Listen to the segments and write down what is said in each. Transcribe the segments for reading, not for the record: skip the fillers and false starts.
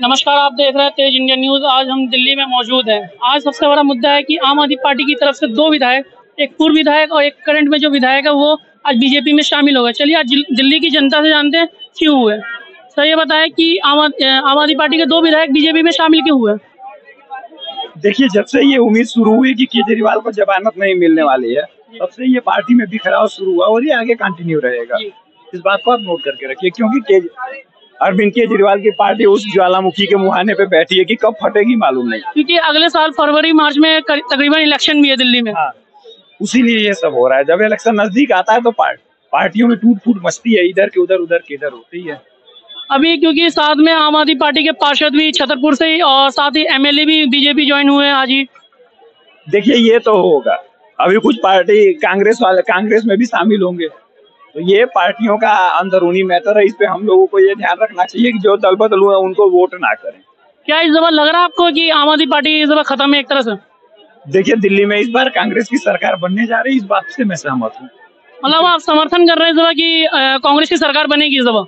नमस्कार, आप देख रहे हैं तेज इंडिया न्यूज। आज हम दिल्ली में मौजूद हैं। आज सबसे बड़ा मुद्दा है कि आम आदमी पार्टी की तरफ से 2 विधायक, एक पूर्व विधायक और एक करंट में जो विधायक है, वो आज बीजेपी में शामिल हो गए। चलिए आज दिल्ली की जनता से जानते हैं क्यों हुए। सर ये बताएं कि आम आदमी पार्टी के 2 विधायक बीजेपी में शामिल क्यों हुए। देखिए, जब से ये उम्मीद शुरू हुई कि केजरीवाल को जमानत नहीं मिलने वाली है, तब से ये पार्टी में बिखराव शुरू हुआ और ये आगे कंटिन्यू रहेगा। इस बात को आप नोट करके रखिए, क्योंकि अरविंद केजरीवाल की पार्टी उस ज्वालामुखी के मुहाने पे बैठी है कि कब फटेगी मालूम नहीं। क्योंकि अगले साल फरवरी मार्च में तकरीबन इलेक्शन भी है दिल्ली में। हाँ, उसीलिए ये सब हो रहा है। जब इलेक्शन नजदीक आता है तो पार्टियों में टूट फूट मचती है, इधर के उधर के इधर होती है। अभी क्योंकि साथ में आम आदमी पार्टी के पार्षद भी छतरपुर से ही और साथ ही एमएलए भी बीजेपी ज्वाइन हुए हैं आज ही। देखिए, ये तो होगा। अभी कुछ पार्टी कांग्रेस में भी शामिल होंगे, तो ये पार्टियों का अंदरूनी मैटर है। इस पे हम लोगों को ये ध्यान रखना चाहिए कि जो दल बदल हुआ उनको वोट ना करें। क्या इस दफा लग रहा है आपको कि आम आदमी पार्टी इस दफा खत्म है एक तरह से? देखिए, दिल्ली में इस बार कांग्रेस की सरकार बनने जा रही है, इस बात से मैं सहमत हूँ। मतलब आप समर्थन कर रहे हैं इस दफा कि कांग्रेस की सरकार बनेगी इस दफा?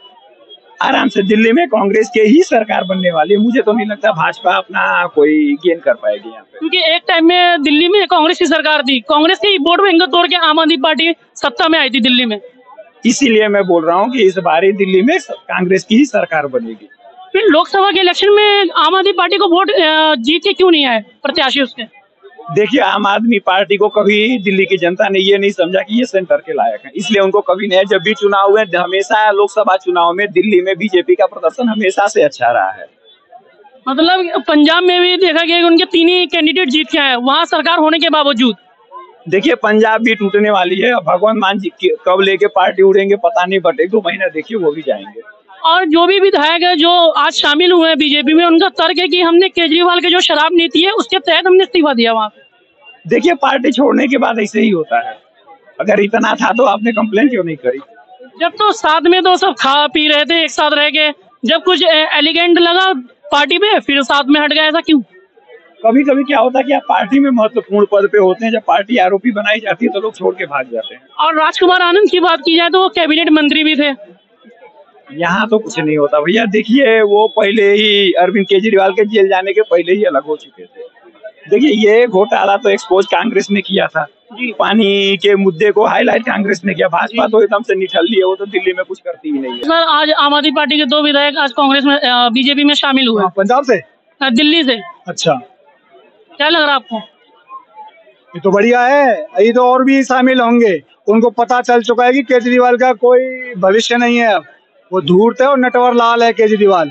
आराम से दिल्ली में कांग्रेस के ही सरकार बनने वाली है। मुझे तो नहीं लगता भाजपा अपना कोई गेन कर पाएगी यहाँ पे, क्योंकि एक टाइम में दिल्ली में कांग्रेस की सरकार थी, कांग्रेस के वोट बैंक तोड़ के आम आदमी पार्टी सत्ता में आई थी दिल्ली में। इसीलिए मैं बोल रहा हूँ कि इस बार दिल्ली में कांग्रेस की ही सरकार बनेगी। फिर लोकसभा के इलेक्शन में आम आदमी पार्टी को वोट जीत के क्यों नहीं आए प्रत्याशी उसके? देखिए, आम आदमी पार्टी को कभी दिल्ली की जनता ने ये नहीं समझा कि ये सेंटर के लायक है, इसलिए उनको कभी नहीं। जब भी चुनाव हुए, हमेशा लोकसभा चुनाव में दिल्ली में बीजेपी का प्रदर्शन हमेशा से अच्छा रहा है। मतलब पंजाब में भी देखा गया कि उनके 3 ही कैंडिडेट जीत के आए वहाँ सरकार होने के बावजूद। देखिए, पंजाब भी टूटने वाली है। भगवान मान जी कब लेके पार्टी उड़ेंगे पता नहीं, बट 1-2 महीना देखिए वो भी जाएंगे। और जो भी विधायक है जो आज शामिल हुए हैं बीजेपी में, उनका तर्क है कि हमने केजरीवाल के जो शराब नीति है उसके तहत हमने इस्तीफा दिया वहाँ। देखिए, पार्टी छोड़ने के बाद ऐसे ही होता है। अगर इतना था तो आपने कंप्लेन क्यों नहीं करी? जब तो साथ में तो सब खा पी रहे थे एक साथ रह के, जब कुछ एलिगेंट लगा पार्टी में फिर साथ में हट गया, ऐसा क्यों? कभी कभी क्या होता है कि आप पार्टी में महत्वपूर्ण पद पे होते हैं, जब पार्टी आरोपी बनाई जाती है तो लोग छोड़ के भाग जाते हैं। और राजकुमार आनंद की बात की जाए तो वो कैबिनेट मंत्री भी थे। यहाँ तो कुछ नहीं होता भैया। देखिए, वो पहले ही अरविंद केजरीवाल के जेल जाने के पहले ही अलग हो चुके थे। देखिए, ये घोटाला तो एक्सपोज कांग्रेस ने किया था, पानी के मुद्दे को हाईलाइट कांग्रेस ने किया। भाजपा तो एकदम से निठल्ली है, वो तो दिल्ली में कुछ करती ही नहीं है। सर आज आम आदमी पार्टी के 2 विधायक आज कांग्रेस में बीजेपी में शामिल हुए। पंजाब से? दिल्ली से। अच्छा, क्या लग रहा है आपको? ये तो बढ़िया है। ये तो और भी शामिल होंगे। उनको पता चल चुका है कि केजरीवाल का कोई भविष्य नहीं है। वो धूर्त है और नटवर लाल है केजरीवाल।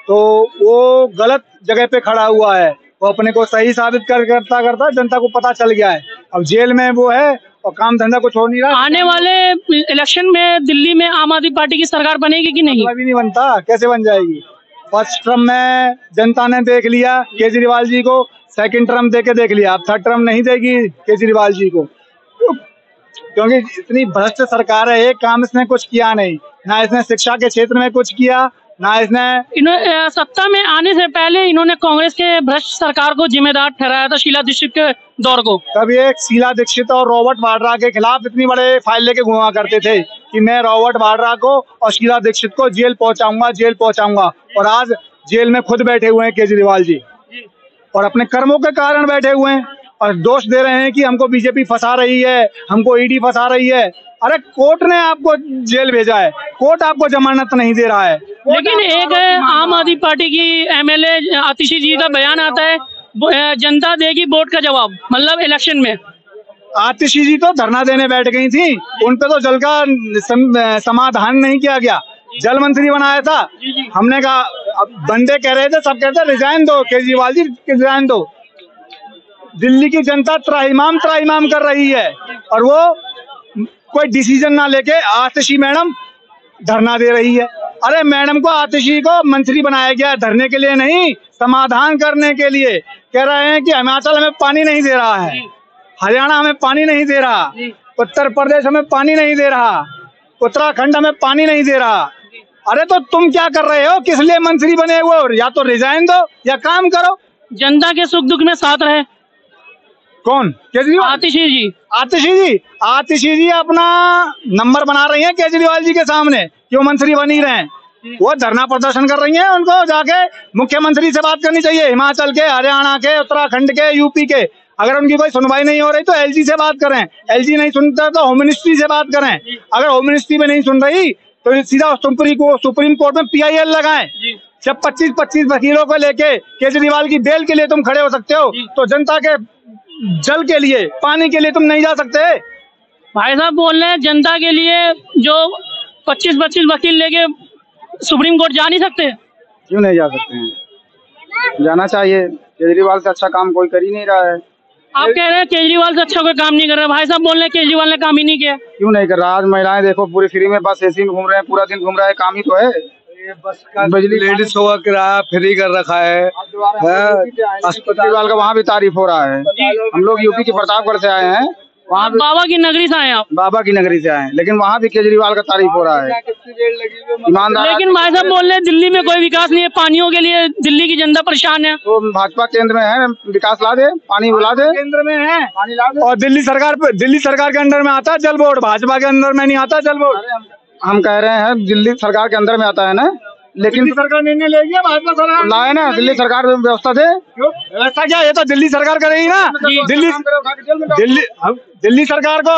तो वो गलत जगह पे खड़ा हुआ है। वो अपने को सही साबित करता जनता को पता चल गया है। अब जेल में वो है और काम धंधा को छोड़ नहीं रहा। आने वाले इलेक्शन में दिल्ली में आम आदमी पार्टी की सरकार बनेगी कि नहीं? अभी नहीं बनता, कैसे बन जाएगी? फर्स्ट टर्म में जनता ने देख लिया केजरीवाल जी को, सेकंड टर्म देके देख लिया, अब थर्ड टर्म नहीं देगी केजरीवाल जी को, क्योंकि इतनी भ्रष्ट सरकार है। एक काम इसने कुछ किया नहीं, ना इसने शिक्षा के क्षेत्र में कुछ किया, ना इसने सत्ता में आने से पहले इन्होंने कांग्रेस के भ्रष्ट सरकार को जिम्मेदार ठहराया था, शीला दीक्षित के दौर को। तब ये शीला दीक्षित और रॉबर्ट वाड्रा के खिलाफ इतनी बड़े फाइल लेके घुमा करते थे कि मैं रॉबर्ट वाड्रा को और शीला दीक्षित को जेल पहुंचाऊंगा। और आज जेल में खुद बैठे हुए हैं केजरीवाल जी, और अपने कर्मों के कारण बैठे हुए हैं और दोष दे रहे हैं कि हमको बीजेपी फंसा रही है, हमको ईडी फंसा रही है। अरे कोर्ट ने आपको जेल भेजा है, कोर्ट आपको जमानत नहीं दे रहा है। लेकिन एक आम आदमी पार्टी की एमएलए आतिशी जी का बयान आता है, जनता देगी वोट का जवाब, मतलब इलेक्शन में। आतिशी जी तो धरना देने बैठ गई थी, उन पे तो जल का समाधान नहीं किया गया। जल मंत्री बनाया था, हमने कहा, अब बंदे कह रहे थे, सब कहते रिजाइन दो केजरीवाल जी, रिजाइन दो। दिल्ली की जनता त्राहिमाम कर रही है और वो कोई डिसीजन ना लेके आतिशी मैडम धरना दे रही है। अरे मैडम को, आतिशी को मंत्री बनाया गया धरने के लिए नहीं, समाधान करने के लिए। कह रहे हैं कि हिमाचल हमें पानी नहीं दे रहा है, हरियाणा हमें पानी नहीं दे रहा, उत्तर प्रदेश हमें पानी नहीं दे रहा, उत्तराखंड हमें पानी नहीं दे रहा। अरे तो तुम क्या कर रहे हो? किस लिए मंत्री बने हुए हो? या तो रिजाइन दो या काम करो। जनता के सुख दुख में साथ रहे। कौन? केजरीवाल? आतिशी जी अपना नंबर बना रही हैं केजरीवाल जी के सामने, क्यों मंत्री बन ही रहे हैं। वो धरना प्रदर्शन कर रही हैं। उनको जाके मुख्यमंत्री से बात करनी चाहिए, हिमाचल के, हरियाणा के, उत्तराखंड के, यूपी के। अगर उनकी कोई सुनवाई नहीं हो रही तो एलजी से बात करें, एलजी नहीं सुनता तो होम मिनिस्ट्री से बात करें। अगर होम मिनिस्ट्री में नहीं सुन रही तो सीधा सुप्रीम कोर्ट में PIL लगाएं। जब 25-25 वकीलों को लेके केजरीवाल की बेल के लिए तुम खड़े हो सकते हो, तो जनता के जल के लिए, पानी के लिए तुम नहीं जा सकते। भाई साहब बोल रहे हैं जनता के लिए जो 25-25 वकील लेके सुप्रीम कोर्ट जा नहीं सकते। क्यों नहीं जा सकते हैं? जाना चाहिए। केजरीवाल से अच्छा काम कोई कर ही नहीं रहा है। आप कह रहे हैं केजरीवाल से अच्छा कोई काम नहीं कर रहा, भाई साहब बोल रहे हैं केजरीवाल ने काम ही नहीं किया। क्यों नहीं कर रहा? आज महिलाएं देखो पूरी फ्री में बस AC में घूम रहे हैं, पूरा दिन घूम रहा है, काम ही तो है। बस का बिजली लेडीज को किराया फ्री कर रखा है। अस्पताल का वहाँ भी तारीफ हो रहा है। हम लोग यूपी के प्रतापगढ़ से आए हैं, वहाँ भी बाबा की नगरी से आए आप। बाबा की नगरी से आए हैं, लेकिन वहाँ भी केजरीवाल का तारीफ हो रहा है। ईमानदार। लेकिन भाई साहब बोल रहे हैं दिल्ली में कोई विकास नहीं है, पानियों के लिए दिल्ली की जनता परेशान है। तो भाजपा केंद्र में है, विकास ला दे, पानी ला दे। केंद्र में है, पानी ला दे। और दिल्ली सरकार के अंदर में आता है जल बोर्ड, भाजपा के अंदर में नहीं आता जल बोर्ड। हम कह रहे हैं दिल्ली सरकार के अंदर में आता है ना, लेकिन सरकार निर्णय लेगी, भाजपा सरकार लाए ना, दिल्ली सरकार व्यवस्था दे। व्यवस्था क्या? ये तो दिल्ली सरकार करेगी ना। दिल्ली सरकार को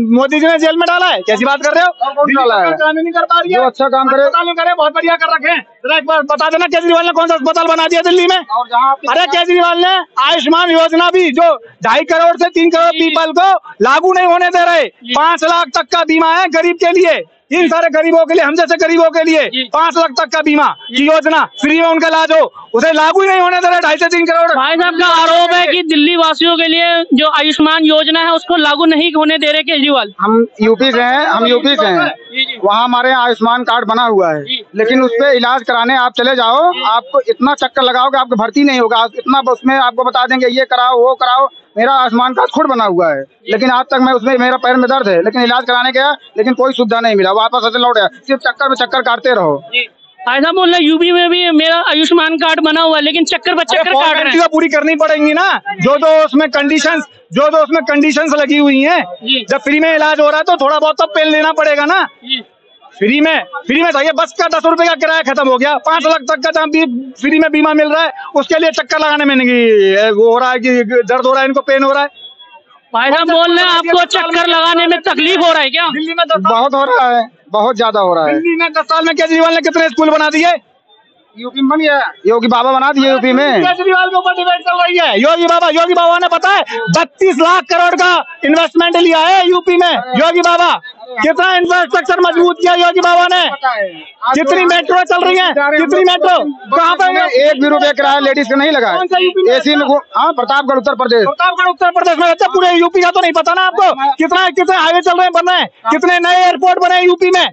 मोदी जी ने जेल में डाला है। कैसी बात कर रहे हो? डाला है, काम नहीं कर पा रही है। जो अच्छा काम करे बहुत बढ़िया कर रखे हैं। जरा एक बार बता देना केजरीवाल ने कौन सा अस्पताल बना दिया दिल्ली में? और जहाँ अरे केजरीवाल ने आयुष्मान योजना भी जो 2.5 करोड़ से 3 करोड़ पीपल को लागू नहीं होने दे रहे। 5 लाख तक का बीमा है गरीब के लिए, इन सारे गरीबों के लिए, हम जैसे गरीबों के लिए 5 लाख तक का बीमा की योजना, फ्री में उनका इलाज हो, उसे लागू ही नहीं होने दे रहे। 2.5 से 3 करोड़। भाई साहब का आरोप है कि दिल्ली वासियों के लिए जो आयुष्मान योजना है उसको लागू नहीं होने दे रहे केजरीवाल। हम यूपी से हैं, वहाँ हमारे यहाँ आयुष्मान कार्ड बना हुआ है, लेकिन उस पे इलाज कराने आप चले जाओ, आपको इतना चक्कर लगाओगे, आपको भर्ती नहीं होगा। इतना उसमें आपको बता देंगे ये कराओ वो कराओ। मेरा आयुष्मान कार्ड खुद बना हुआ है, लेकिन आज तक मैं उसमें, मेरा पैर में दर्द है, लेकिन इलाज कराने गया, लेकिन कोई सुविधा नहीं मिला, वापस ऐसे लौट गया। सिर्फ चक्कर में चक्कर काटते रहो। ऐसा बोल रहे यूपी में भी मेरा आयुष्मान कार्ड बना हुआ है, लेकिन चक्कर पर चक्कर काट रहे हैं। पूरी करनी पड़ेंगी ना, जो उसमें कंडीशंस लगी हुई हैं। जब फ्री में इलाज हो रहा है तो थोड़ा बहुत तो पेन लेना पड़ेगा ना। फ्री में चाहिए। बस का 10 रुपए का किराया खत्म हो गया, 5 लाख तक का जहाँ फ्री में बीमा मिल रहा है, उसके लिए चक्कर लगाने में नहीं वो हो रहा है कि दर्द हो रहा है, इनको पेन हो रहा है। भाई साहब बोल रहे हैं आपको चक्कर लगाने में तकलीफ हो रहा है क्या? दिल्ली में बहुत हो रहा है, बहुत ज्यादा हो रहा है। दिल्ली में 10 साल में केजरीवाल ने कितने स्कूल बना दिए? यूपी में बन गया, योगी बाबा बना दिए यूपी में। केजरीवाल के ऊपर डिबेट चल रही है। योगी बाबा ने पता है 32 लाख करोड़ का इन्वेस्टमेंट लिया है यूपी में। योगी बाबा कितना इंफ्रास्ट्रक्चर मजबूत किया योगी बाबा ने। कितनी मेट्रो चल रही है, कितनी मेट्रो कहाँ पर? 1 भी रुपया किराया लेडीज का नहीं लगा। AC में प्रतापगढ़ उत्तर प्रदेश में रहते। पूरे यूपी का तो नहीं पता ना आपको? कितने हाईवे चल रहे हैं, बन रहे हैं, कितने नए एयरपोर्ट बने हैं यूपी में,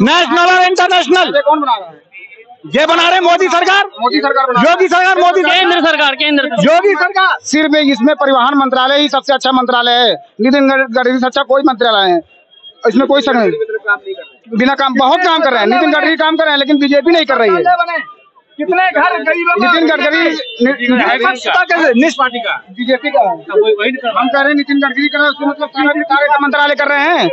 नेशनल और इंटरनेशनल। कौन बना रहा है? ये बना रहे मोदी सरकार, योगी सरकार, केंद्र सरकार। योगी सरकार। सिर्फ इसमें परिवहन मंत्रालय ही सबसे अच्छा मंत्रालय है। नितिन गडकरी से अच्छा कोई मंत्रालय है, इसमें कोई शक नहीं। बिना काम बहुत काम कर रहे हैं, नितिन गडकरी काम कर रहे हैं, लेकिन बीजेपी नहीं कर रही है। कितने घर नितिन गडकरी बीजेपी का है। हम कह रहे हैं नितिन गडकरी का मतलब सारा मंत्रालय कर रहे हैं।